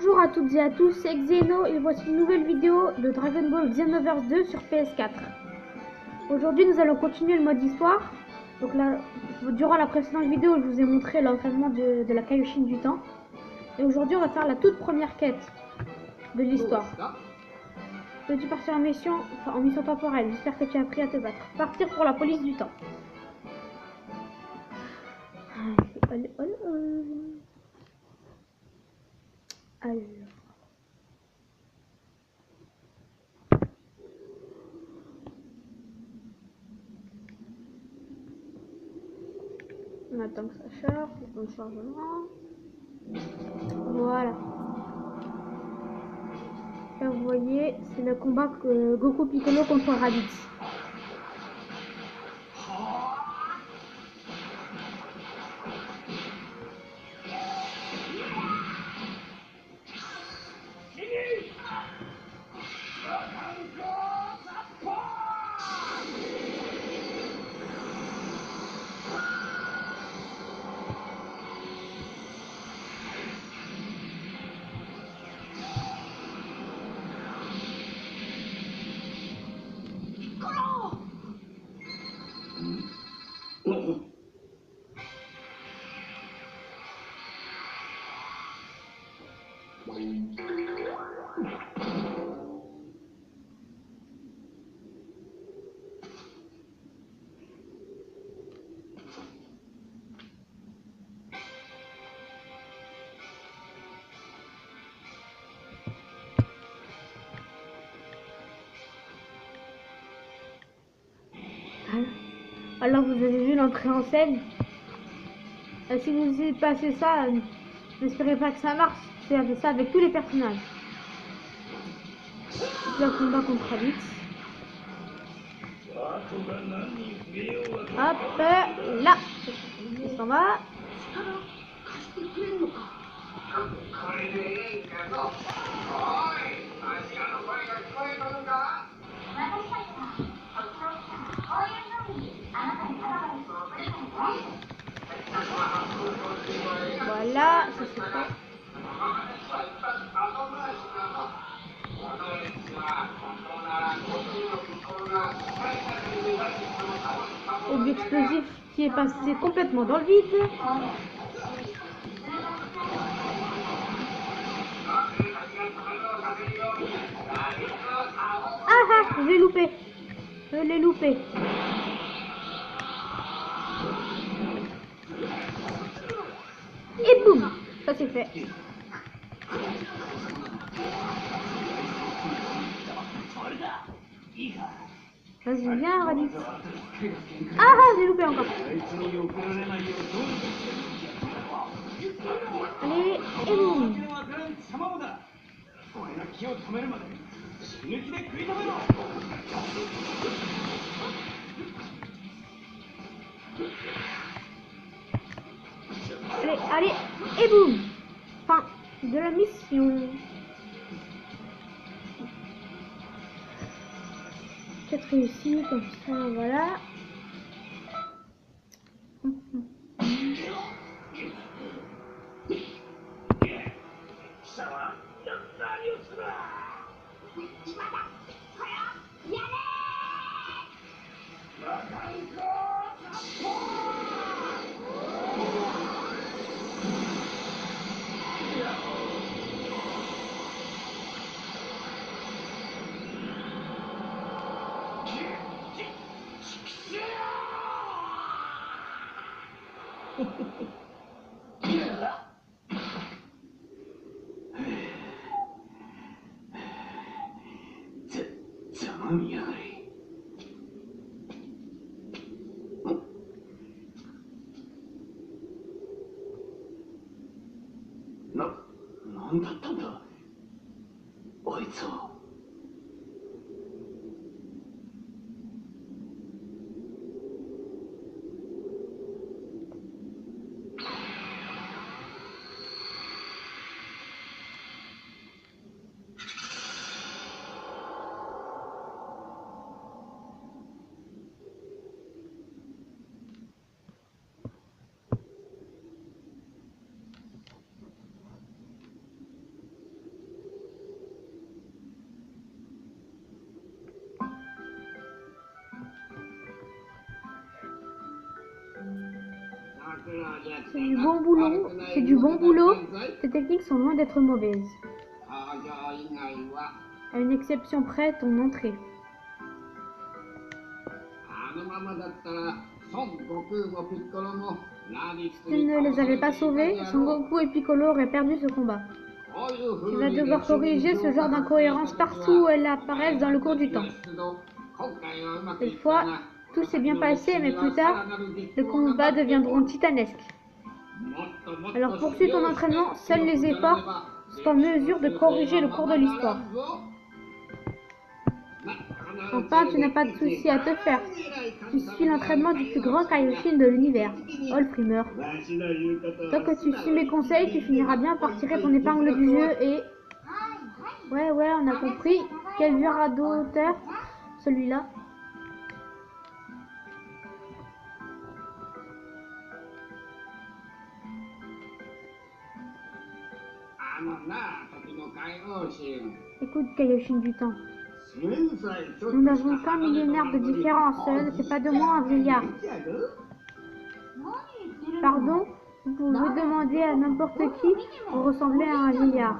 Bonjour à toutes et à tous, c'est Xeno et voici une nouvelle vidéo de Dragon Ball Xenoverse 2 sur PS4. Aujourd'hui nous allons continuer le mode histoire. Donc là, durant la précédente vidéo je vous ai montré l'entraînement de la Kaioshin du temps. Et aujourd'hui on va faire la toute première quête de l'histoire. Peux-tu partir en mission temporelle? J'espère que tu as appris à te battre. Partir pour la police du temps. Alors... on attend que ça charge, le chargement. Voilà. Là vous voyez, c'est le combat que Goku Piccolo contre Raditz. Alors vous avez vu l'entrée en scène. Si vous essayez de passer ça, n'espérez pas que ça marche. C'est ça avec tous les personnages. Le combat contre Raditz. Hop là, il s'en va. Voilà, ça c'est fait. Objet explosif qui est passé complètement dans le vide. Ah ah, je l'ai loupé. Je l'ai loupé. Et boum, ça c'est fait. Vas-y, viens, Raditz. Ah ah, j'ai loupé encore. Allez, et boum. Allez, allez, et boum. Fin de la mission. Peut-être réussi, comme ça, voilà.何だったんだあいつは。C'est du bon boulot. C'est du bon boulot. Tes techniques sont loin d'être mauvaises. À une exception près, ton entrée. Si tu ne les avais pas sauvés, Son Goku et Piccolo auraient perdu ce combat. Tu vas devoir corriger ce genre d'incohérence partout où elles apparaissent dans le cours du temps. Cette fois, tout s'est bien passé, mais plus tard, les combats deviendront titanesques. Alors poursuis ton entraînement, seuls les efforts sont en mesure de corriger le cours de l'histoire. Enfin, tu n'as pas de souci à te faire. Tu suis l'entraînement du plus grand Kaioshin de l'univers, All-Frimer. Tant que tu suis mes conseils, tu finiras bien par tirer ton épingle du jeu et... Ouais, on a compris. Quel vieux radoteur, celui-là. Écoute, Kaioshin du temps. Nous n'avons qu'un millénaire de différence. Ne fais pas de moi un vieillard. Pardon, vous pouvez demander à n'importe qui pour ressembler à un vieillard.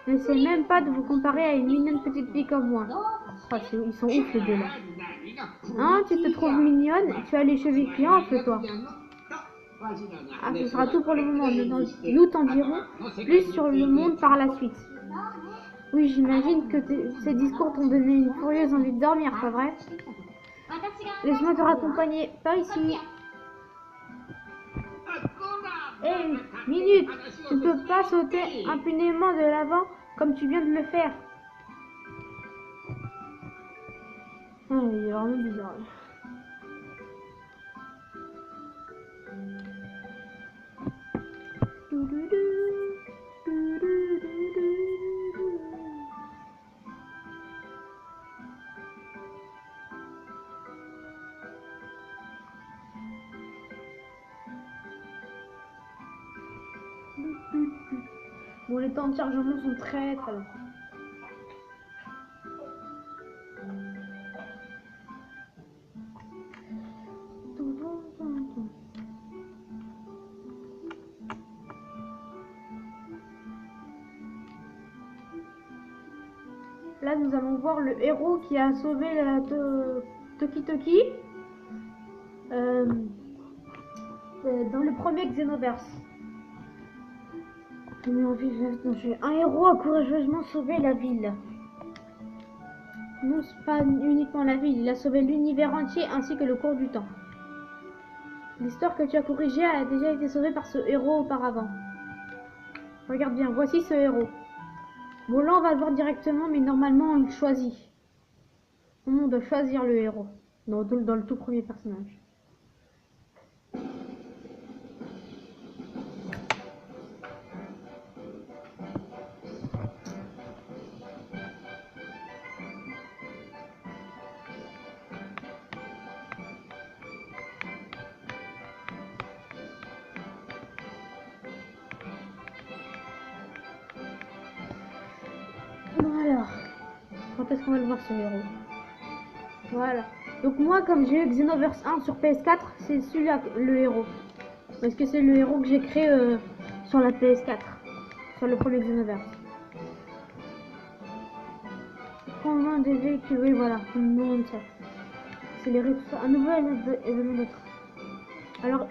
N'essayez même pas de vous comparer à une mignonne petite fille comme moi. Oh, ils sont ouf les deux là. Hein, tu te trouves mignonne? Tu as les cheveux qui enflent, toi. Ah, ce sera tout pour le moment. Nous t'en dirons plus sur le monde par la suite. Oui, j'imagine que ces discours t'ont donné une furieuse envie de dormir, pas vrai? Laisse-moi te raccompagner. Par ici. Hé, minute! Tu ne peux pas sauter impunément de l'avant comme tu viens de le faire. Ah, il est vraiment bizarre. Bon, les temps de chargement sont très longs. Là, nous allons voir le héros qui a sauvé la Toki Toki dans le premier Xenoverse. Un héros a courageusement sauvé la ville. Non, pas uniquement la ville, il a sauvé l'univers entier ainsi que le cours du temps. L'histoire que tu as corrigée a déjà été sauvée par ce héros auparavant. Regarde bien, voici ce héros. Bon, là on va le voir directement, mais normalement on le choisit. On doit choisir le héros dans le tout premier personnage. Quand est-ce qu'on va le voir ce héros? Voilà. Donc moi, comme j'ai eu Xenoverse 1 sur PS4, c'est celui-là le héros. Parce que c'est le héros que j'ai créé sur la PS4. Sur le premier Xenoverse. Prendre des véhicules, oui voilà, comme ça. Accélérer tout ça. Un nouvel événement. Alors,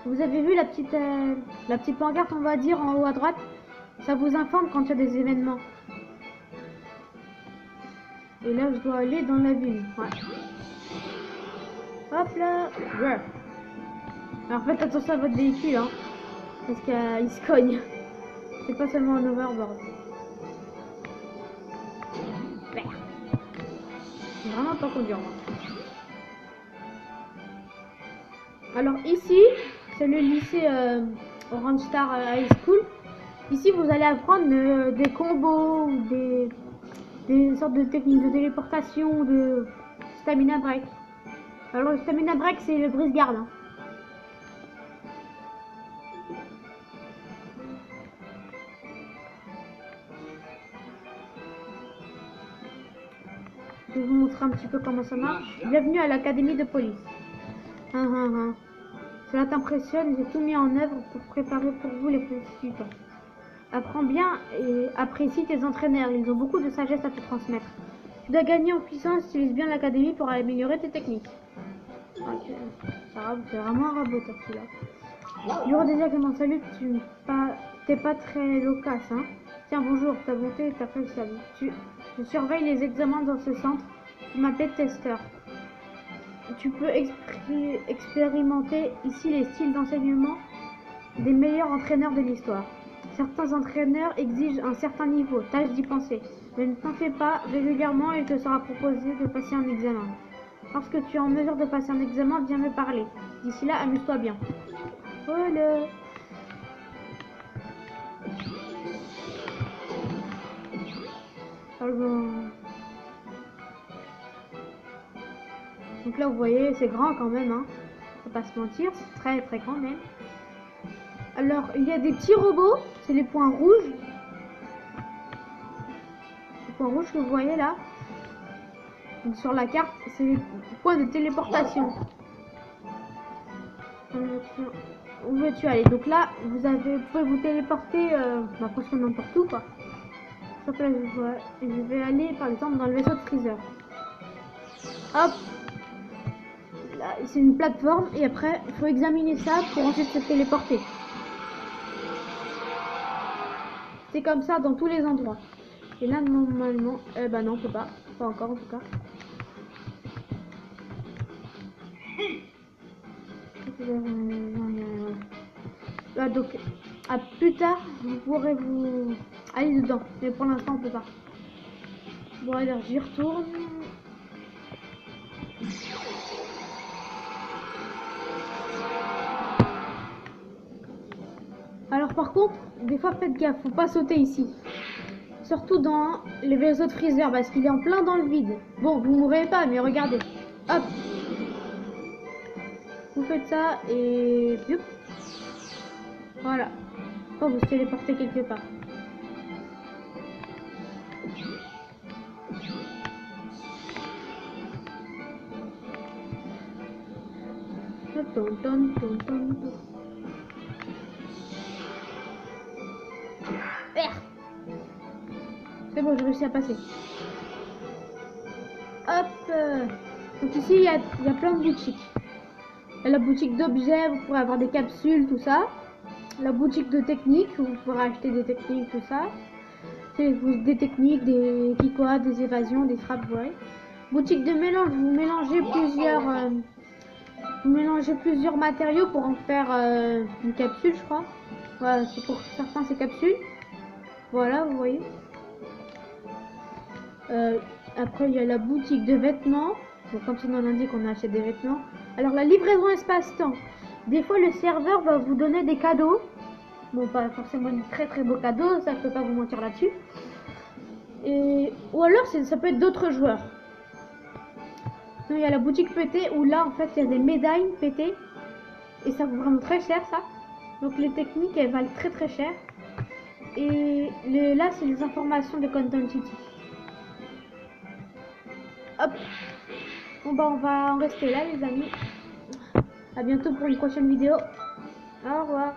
vous avez vu la petite pancarte, on va dire, en haut à droite? Ça vous informe quand il y a des événements. Et là, je dois aller dans la ville. Ouais. Hop là. Ouais. Alors faites attention à votre véhicule, hein. Parce qu'il se cogne. C'est pas seulement un overboard. Ouais. C'est vraiment pas conduire, moi. Alors ici, c'est le lycée Orange Star High School. Ici, vous allez apprendre des combos ou des sortes de techniques de téléportation, de stamina break. Alors le stamina break, c'est le brise-garde. Hein. Je vais vous montrer un petit peu comment ça marche. Bienvenue à l'académie de police. Cela t'impressionne, j'ai tout mis en œuvre pour préparer pour vous les participants. Apprends bien et apprécie tes entraîneurs, ils ont beaucoup de sagesse à te transmettre. Tu dois gagner en puissance, utilise bien l'académie pour améliorer tes techniques. Ok, ça va, c'est vraiment un raboteur celui-là. Bureau des Clément, salut, t'es pas très loquace, hein. Tiens, bonjour, ta bonté est appréciable. Je surveille les examens dans ce centre, je m'appelle Tester. Tu peux expérimenter ici les styles d'enseignement des meilleurs entraîneurs de l'histoire. Certains entraîneurs exigent un certain niveau, tâche d'y penser. Mais ne t'en fais pas, régulièrement il te sera proposé de passer un examen. Lorsque tu es en mesure de passer un examen, viens me parler. D'ici là, amuse-toi bien. Voilà. Donc là, vous voyez, c'est grand quand même, hein. Faut pas se mentir, c'est très très grand même. Alors, il y a des petits robots, c'est les points rouges. Les points rouges que vous voyez là. Donc, sur la carte, c'est les points de téléportation. Où veux-tu aller? Donc là, vous pouvez vous téléporter presque n'importe où, quoi. Donc là, je vais aller par exemple dans le vaisseau de Freezer. Hop. Là, c'est une plateforme et après, il faut examiner ça pour ensuite se téléporter. C'est comme ça dans tous les endroits. Et là, normalement, non, on peut pas. Pas encore en tout cas. Là, donc, à plus tard, vous pourrez vous aller dedans. Mais pour l'instant, on peut pas. Bon, alors, j'y retourne. Alors, par contre, des fois, faites gaffe. Faut pas sauter ici. Surtout dans les vaisseaux de Freezer, parce qu'il est en plein dans le vide. Bon, vous mourrez pas, mais regardez. Hop. Vous faites ça et... Voilà. Oh, vous téléportez quelque part. C'est bon, j'ai réussi à passer. Hop. Donc ici, il y a plein de boutiques. Il y a la boutique d'objets, vous pourrez avoir des capsules, tout ça. La boutique de techniques, vous pourrez acheter des techniques, tout ça. C'est des techniques, des kikoas, des évasions, des frappes, ouais. Boutique de mélange, vous mélangez plusieurs matériaux pour en faire une capsule, je crois. Voilà, c'est pour certains ces capsules. Voilà, vous voyez. Après, il y a la boutique de vêtements. Donc, comme son nom l'indique, on achète des vêtements. Alors, la livraison espace-temps. Des fois, le serveur va vous donner des cadeaux. Bon, pas forcément des très très beaux cadeaux, ça je peux pas vous mentir là-dessus. Ou alors, ça peut être d'autres joueurs. Donc, il y a la boutique PT où là, en fait, il y a des médailles PT. Et ça vaut vraiment très cher, ça. Donc, les techniques, elles valent très très cher. Et là, c'est les informations de Content City. Hop. Bon, bah, on va en rester là, les amis. À bientôt pour une prochaine vidéo. Au revoir.